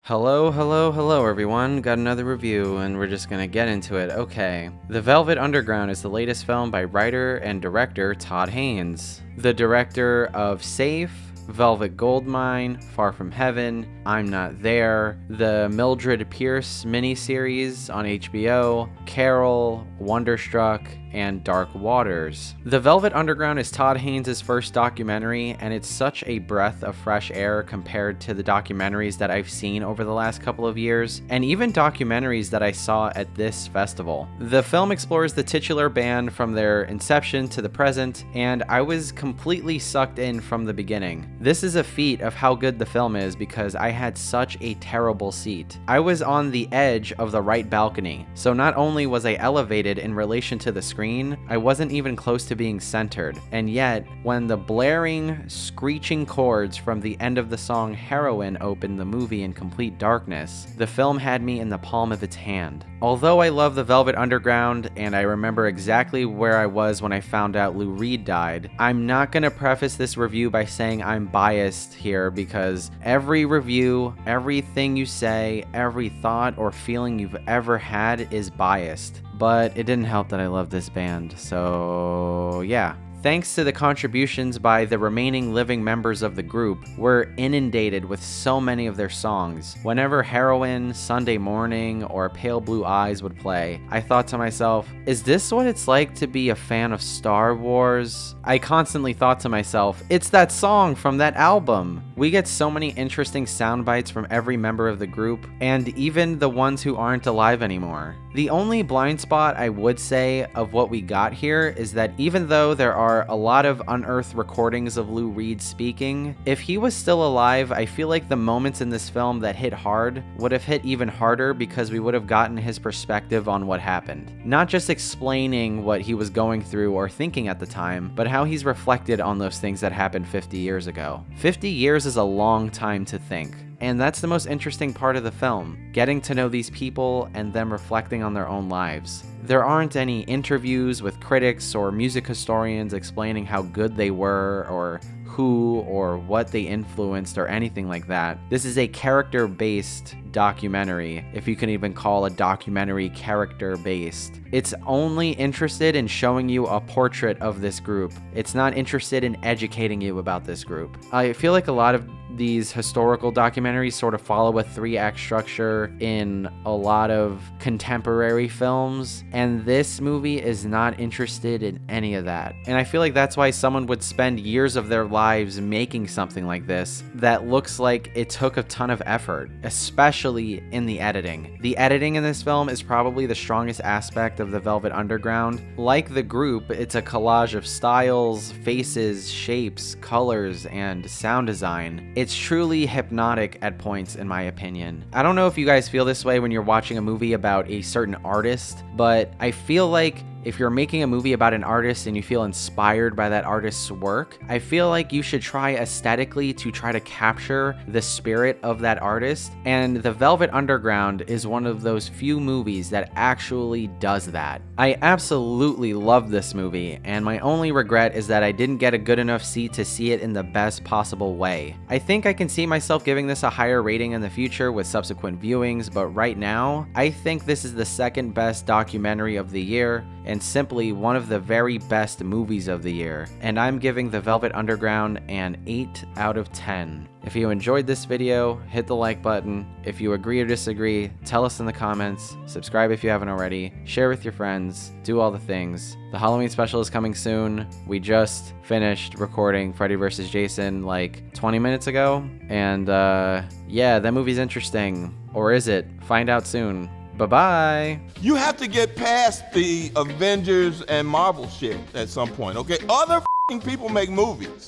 Hello, hello, hello everyone. Got another review and we're just gonna get into it. Okay. The Velvet Underground is the latest film by writer and director Todd Haynes. The director of Safe, Velvet Goldmine, Far From Heaven, I'm Not There, the Mildred Pierce miniseries on HBO, Carol, Wonderstruck, and Dark Waters. The Velvet Underground is Todd Haynes' first documentary, and it's such a breath of fresh air compared to the documentaries that I've seen over the last couple of years, and even documentaries that I saw at this festival. The film explores the titular band from their inception to the present, and I was completely sucked in from the beginning. This is a feat of how good the film is because I had such a terrible seat. I was on the edge of the right balcony, so not only was I elevated in relation to the screen, I wasn't even close to being centered. And yet, when the blaring, screeching chords from the end of the song Heroin opened the movie in complete darkness, the film had me in the palm of its hand. Although I love the Velvet Underground and I remember exactly where I was when I found out Lou Reed died, I'm not going to preface this review by saying I'm biased here because every review, everything you say, every thought or feeling you've ever had is biased. But it didn't help that I love this band, so yeah. Thanks to the contributions by the remaining living members of the group, we're inundated with so many of their songs. Whenever Heroin, Sunday Morning, or Pale Blue Eyes would play, I thought to myself, is this what it's like to be a fan of Star Wars? I constantly thought to myself, it's that song from that album. We get so many interesting sound bites from every member of the group, and even the ones who aren't alive anymore. The only blind spot I would say of what we got here is that even though there are a lot of unearthed recordings of Lou Reed speaking, if he was still alive, I feel like the moments in this film that hit hard would have hit even harder because we would have gotten his perspective on what happened. Not just explaining what he was going through or thinking at the time, but how he's reflected on those things that happened 50 years ago. 50 years is a long time to think. And that's the most interesting part of the film, getting to know these people and them reflecting on their own lives. There aren't any interviews with critics or music historians explaining how good they were or who or what they influenced or anything like that. This is a character-based documentary, if you can even call a documentary character-based. It's only interested in showing you a portrait of this group. It's not interested in educating you about this group. I feel like a lot of these historical documentaries sort of follow a 3-act structure in a lot of contemporary films, and this movie is not interested in any of that. And I feel like that's why someone would spend years of their lives making something like this that looks like it took a ton of effort, especially in the editing. The editing in this film is probably the strongest aspect of the Velvet Underground. Like the group, it's a collage of styles, faces, shapes, colors, and sound design. It's truly hypnotic at points, in my opinion. I don't know if you guys feel this way when you're watching a movie about a certain artist, but I feel like if you're making a movie about an artist and you feel inspired by that artist's work, I feel like you should try aesthetically to try to capture the spirit of that artist. And The Velvet Underground is one of those few movies that actually does that. I absolutely love this movie, and my only regret is that I didn't get a good enough seat to see it in the best possible way. I think I can see myself giving this a higher rating in the future with subsequent viewings, but right now, I think this is the second best documentary of the year, and simply one of the very best movies of the year. And I'm giving The Velvet Underground an 8 out of 10. If you enjoyed this video, hit the like button. If you agree or disagree, tell us in the comments. Subscribe if you haven't already. Share with your friends. Do all the things. The Halloween special is coming soon. We just finished recording Freddy vs. Jason like 20 minutes ago. And yeah, that movie's interesting. Or is it? Find out soon. Bye-bye. You have to get past the Avengers and Marvel shit at some point, okay? Other people make movies.